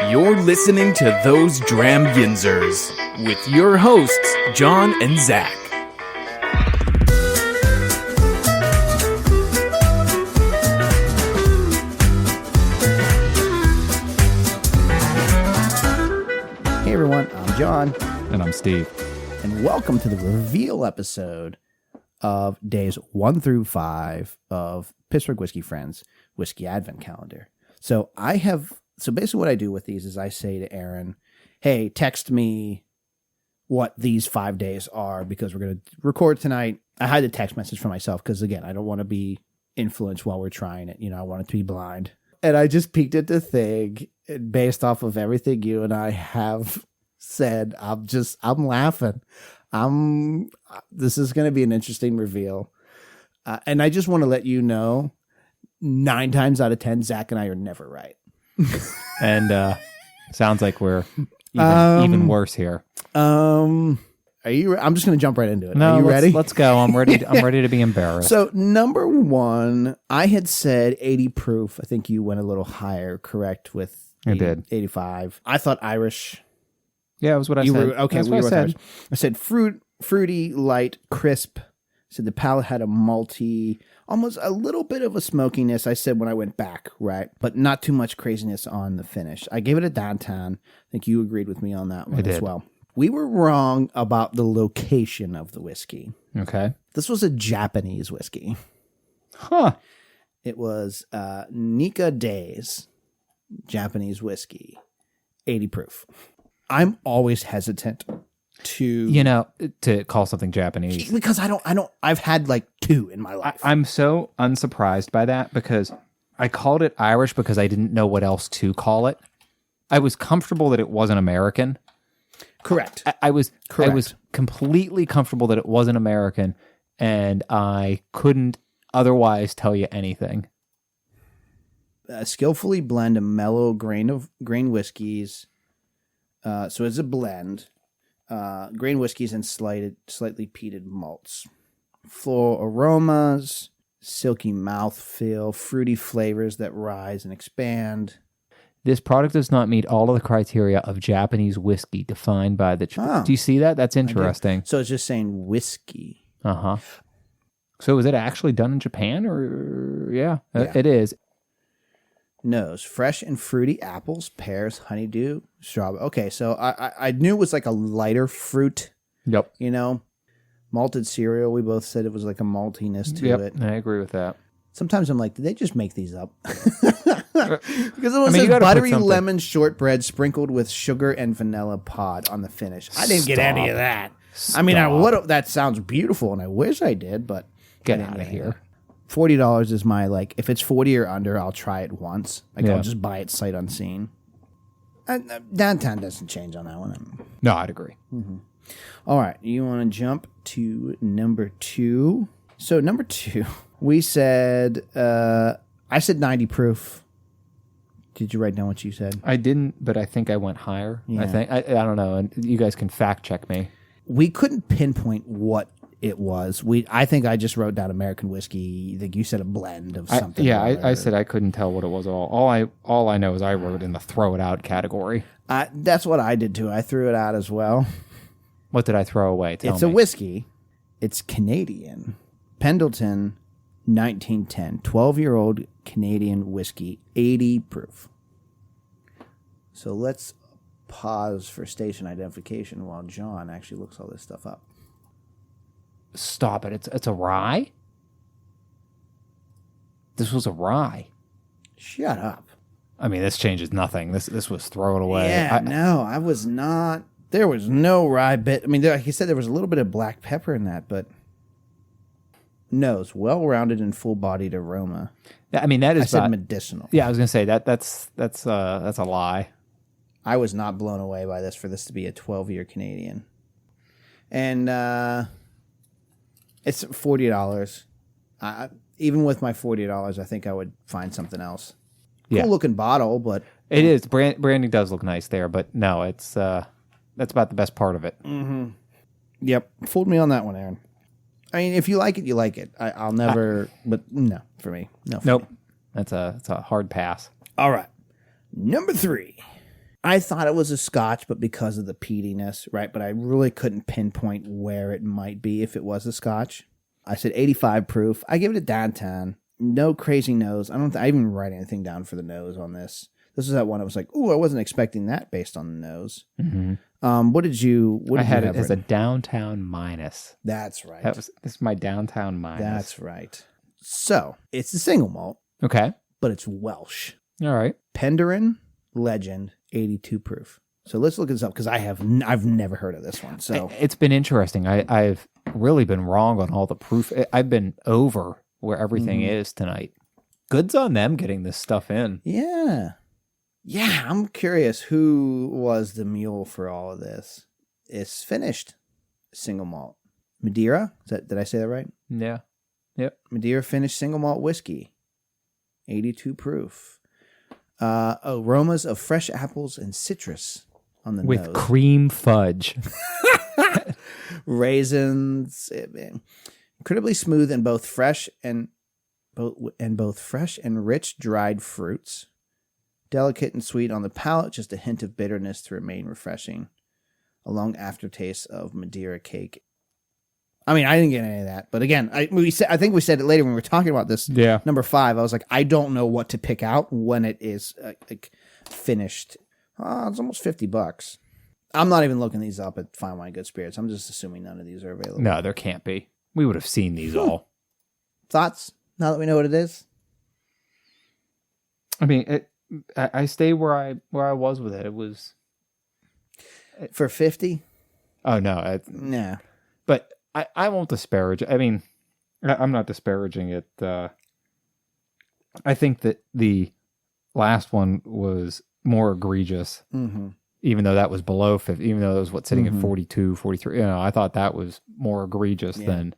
You're listening to Those Dram Yinzers with your hosts, John and Zach. Hey everyone, I'm John. And I'm Steve. And welcome to the reveal episode of days 1 through 5 of Pittsburgh Whiskey Friends Whiskey Advent Calendar. So basically what I do with these is I say to Aaron, hey, text me what these 5 days are because we're going to record tonight. I hide the text message for myself because, again, I don't want to be influenced while we're trying it. You know, I want it to be blind. And I just peeked at the thing based off of everything you and I have said. I'm laughing. This is going to be an interesting reveal. And I just want to let you know, 9 times out of 10, Zach and I are never right. And sounds like we're even worse here. Are you? I'm just going to jump right into it. No, are you ready? Let's go. I'm ready. I'm ready to be embarrassed. So number 1, I had said 80 proof. I think you went a little higher, correct? With I did 85. I thought Irish. Yeah, that was what I said. Okay, that's what I said. I said fruity, light, crisp. I said the palate had a malty, almost a little bit of a smokiness. I said when I went back, right? But not too much craziness on the finish. I gave it a downtown. I think you agreed with me on that one as well. We were wrong about the location of the whiskey. Okay. This was a Japanese whiskey. Huh. It was Nika Days Japanese whiskey, 80 proof. I'm always hesitant to call something Japanese because I've had like 2 in my life. I'm so unsurprised by that because I called it Irish because I didn't know what else to call it. I was comfortable that it wasn't American. Correct. I was completely comfortable that it wasn't American, and I couldn't otherwise tell you anything. Skillfully blend a mellow grain whiskeys. So it's a blend. Grain whiskeys and slightly peated malts. Floral aromas, silky mouthfeel, fruity flavors that rise and expand. This product does not meet all of the criteria of Japanese whiskey defined by the... Do you see that? That's interesting. So it's just saying whiskey. Uh-huh. So is it actually done in Japan? Or yeah. It is. Nose, fresh and fruity apples, pears, honeydew, strawberry. Okay, so I knew it was like a lighter fruit. Yep. You know, malted cereal. We both said it was like a maltiness to it. I agree with that. Sometimes I'm like, did they just make these up? Because it says buttery lemon shortbread sprinkled with sugar and vanilla pod on the finish. I didn't get any of that. Stop. I mean, that sounds beautiful, and I wish I did, but get out of here. $40 is my, like, if it's 40 or under, I'll try it once. I'll just buy it sight unseen. Downtown doesn't change on that one. No, I'd agree. Mm-hmm. All right, you want to jump to number 2? So number 2, we said, I said 90 proof. Did you write down what you said? I didn't, but I think I went higher. Yeah. I don't know, and you guys can fact check me. We couldn't pinpoint what it was. I think I just wrote down American whiskey. I think you said a blend of something. I said I couldn't tell what it was at all. All I know is I wrote in the throw it out category. That's what I did too. I threw it out as well. What did I throw away? It's a whiskey. It's Canadian. Pendleton, 1910. 12-year-old Canadian whiskey, 80 proof. So let's pause for station identification while John actually looks all this stuff up. Stop it. It's a rye? This was a rye. Shut up. I mean, this changes nothing. This was throw it away. Yeah, I was not. There was no rye bit. I mean, like you said, there was a little bit of black pepper in that, but nose, well-rounded and full-bodied aroma. I mean, that is. I said medicinal. Yeah, I was gonna say that's a lie. I was not blown away by this for this to be a 12-year Canadian, and it's $40. Even with my $40, I think I would find something else. Cool looking bottle, but it is. Branding does look nice there, but no, it's that's about the best part of it. Mm-hmm. Yep, fooled me on that one, Aaron. I mean, if you like it, you like it. I'll never, but no, for me, no. Nope, that's a hard pass. All right, number 3. I thought it was a Scotch, but because of the peatiness, right? But I really couldn't pinpoint where it might be if it was a Scotch. I said 85 proof. I give it a downtown. No crazy nose. I didn't write anything down for the nose on this. This is that one I was like, ooh, I wasn't expecting that based on the nose. Mm-hmm. What did you I had you it have as a written? downtown minus. That's right. This is my downtown minus. That's right. So, it's a single malt, Okay. but it's Welsh. All right. Penderin Legend 82 proof. So let's look this up because I've never heard of this one. So It's been interesting. I've really been wrong on all the proof. I've been over where everything is tonight. Good's on them getting this stuff in. yeah. I'm curious who was the mule for all of this. It's finished single malt. Madeira? Did I say that right? Yeah. Yep. Madeira finished single malt whiskey. 82 proof. Aromas of fresh apples and citrus on the With nose. cream fudge. Raisins. Incredibly smooth and both fresh and rich dried fruits. Delicate and sweet on the palate, just a hint of bitterness to remain refreshing. A long aftertaste of Madeira cake. I mean, I didn't get any of that, but again, I think we said it later when we were talking about this. Yeah. Number 5, I was like, I don't know what to pick out when it is finished. It's almost $50. I'm not even looking these up at Fine Wine Good Spirits. I'm just assuming none of these are available. No, there can't be. We would have seen these all. Thoughts? Now that we know what it is. I mean, I stay where I was with it. It was For 50? Oh no, Nah. but I won't disparage. I mean, I'm not disparaging it. I think that the last one was more egregious, even though that was below 50, even though it was sitting at 42, 43. I thought that was more egregious than.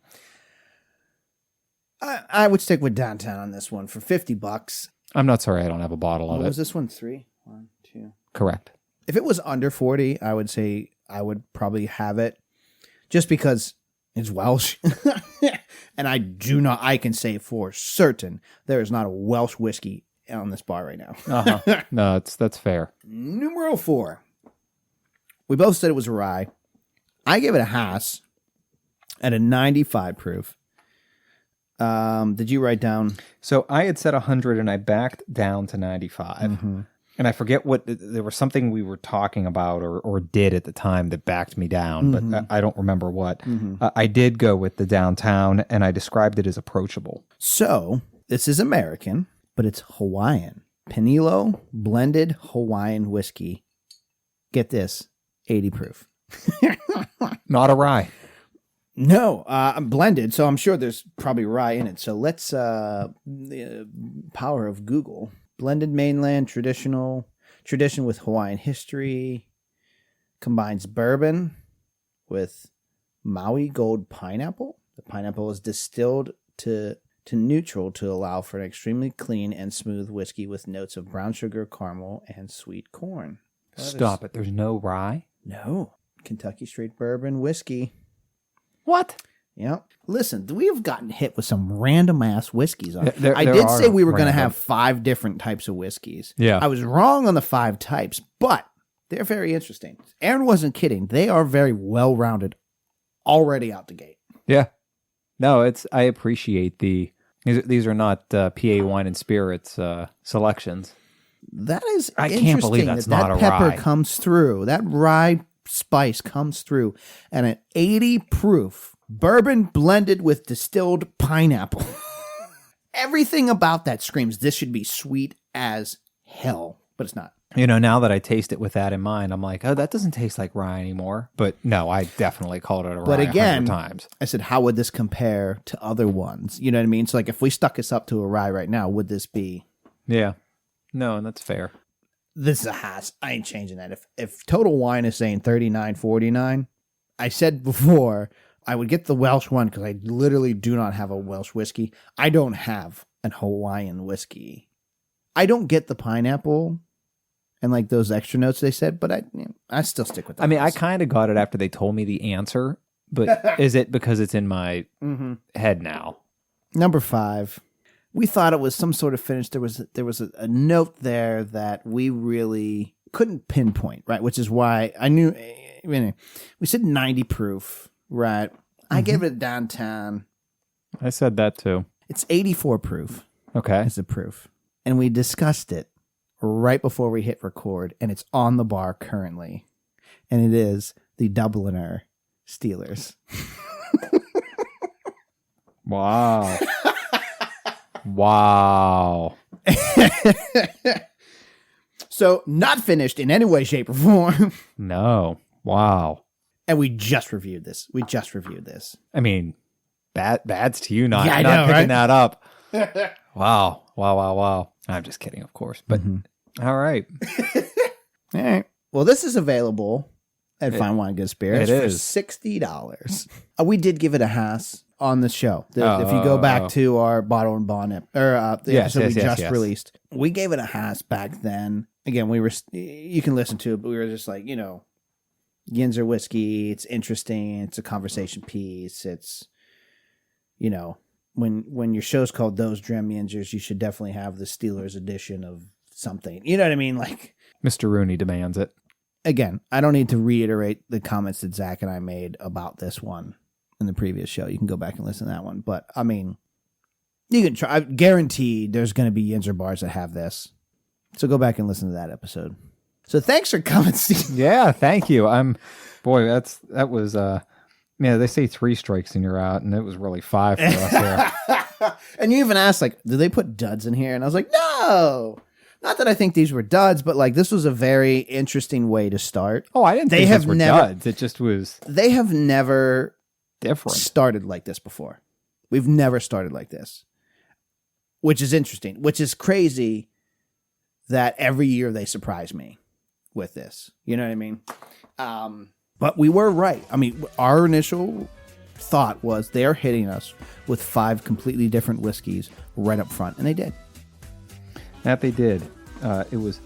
I would stick with downtown on this one for $50. I'm not sorry I don't have a bottle of What it. was this one? 3? 1, 2. Correct. If it was under 40, I would say I would probably have it just because it's Welsh. And I can say for certain there is not a Welsh whiskey on this bar right now. No, that's fair. Numero 4. We both said it was a rye. I give it a Haas at a 95 proof. Did you write down? So I had said 100 and I backed down to 95. And I forget there was something we were talking about or did at the time that backed me down, but I don't remember what. I did go with the downtown and I described it as approachable. So this is American, but it's Hawaiian. Pinilo blended Hawaiian whiskey. Get this, 80 proof. Not a rye. No, blended, so I'm sure there's probably rye in it. So let's, the power of Google. Blended mainland tradition with Hawaiian history. Combines bourbon with Maui Gold pineapple. The pineapple is distilled to neutral to allow for an extremely clean and smooth whiskey with notes of brown sugar, caramel, and sweet corn. Stop it. There's no rye? No. Kentucky straight bourbon whiskey. What? Yep. Listen, we have gotten hit with some random ass whiskeys. I There did are say we were going to random. have 5 different types of whiskeys. Yeah. I was wrong on the 5 types, but they're very interesting. Aaron wasn't kidding. They are very well-rounded already out the gate. Yeah. No, I appreciate these are not PA Wine and Spirits selections. That is I interesting. can't believe that's that not a pepper rye. comes through. That rye spice comes through. And an 80 proof bourbon blended with distilled pineapple. Everything about that screams this should be sweet as hell, but it's not. Now that I taste it with that in mind, I'm like, oh, that doesn't taste like rye anymore. But no, I definitely called it a rye But again, 100 times. I said, how would this compare to other ones? You know what I mean? So like if we stuck this up to a rye right now, would this be? Yeah. No, and that's fair. This is a Haas. I ain't changing that. If Total Wine is saying $39.49, I said before I would get the Welsh one because I literally do not have a Welsh whiskey. I don't have an Hawaiian whiskey. I don't get the pineapple and like those extra notes they said, but I still stick with that. I mean, I kind of got it after they told me the answer, but is it because it's in my head now? Number 5. We thought it was some sort of finish. There was a note there that we really couldn't pinpoint, right? Which is why I knew. I mean, we said 90 proof, right? I gave it a downtown. I said that too. It's 84 proof. Okay. It's a proof, and we discussed it right before we hit record, and it's on the bar currently, and it is the Dubliner Steelers. Wow. Wow. So not finished in any way, shape, or form. No. Wow. And we just reviewed this. I mean, bad's to you not, Yeah, I not know, picking right? that up. Wow. Wow. I'm just kidding, of course. But all right. All right. Well, this is available at Fine Wine Good Spirits it for is. $60. We did give it a Haas on the show. If you go back to our Bottle and Bond the episode we just released, we gave it a Haas back then. Again, you can listen to it, but we were just like, Yinzer whiskey. It's interesting. It's a conversation piece. It's, when your show's called Those Dram Yinzers, you should definitely have the Steelers edition of something. You know what I mean? Like, Mr. Rooney demands it. Again, I don't need to reiterate the comments that Zach and I made about this one in the previous show. You can go back and listen to that one. But, I mean, you can try. I guarantee there's going to be Yinzer bars that have this. So go back and listen to that episode. So thanks for coming, Steve. Yeah, thank you. That was they say 3 strikes and you're out, and it was really 5 for us here. And you even asked, like, do they put duds in here? And I was like, no. Not that I think these were duds, but like this was a very interesting way to start. Oh, I didn't think these were duds. It just was. They have never different started like this before. We've never started like this, which is interesting, which is crazy that every year they surprise me with this. You know what I mean? But we were right. I mean, our initial thought was they're hitting us with 5 completely different whiskeys right up front, and they did. That they did. It was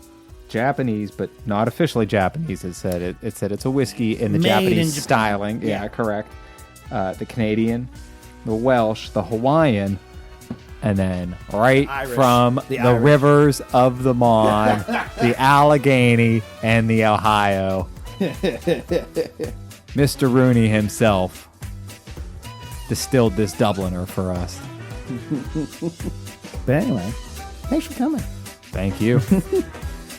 Japanese, but not officially Japanese. It said it's a whiskey in the Made Japanese in styling. Yeah, correct. The Canadian, the Welsh, the Hawaiian, and then Irish. from the Irish. Rivers of the Mon, the Allegheny, and the Ohio. Mr. Rooney himself distilled this Dubliner for us. But anyway, thanks for coming. Thank you.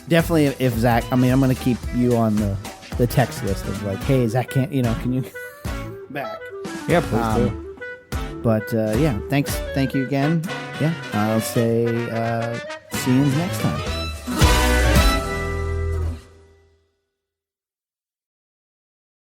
Definitely, if Zach, I mean, I'm going to keep you on the text list of like, hey, Zach can't, can you back? Yeah, please do. But yeah, thank you again. Yeah, I'll say see you next time.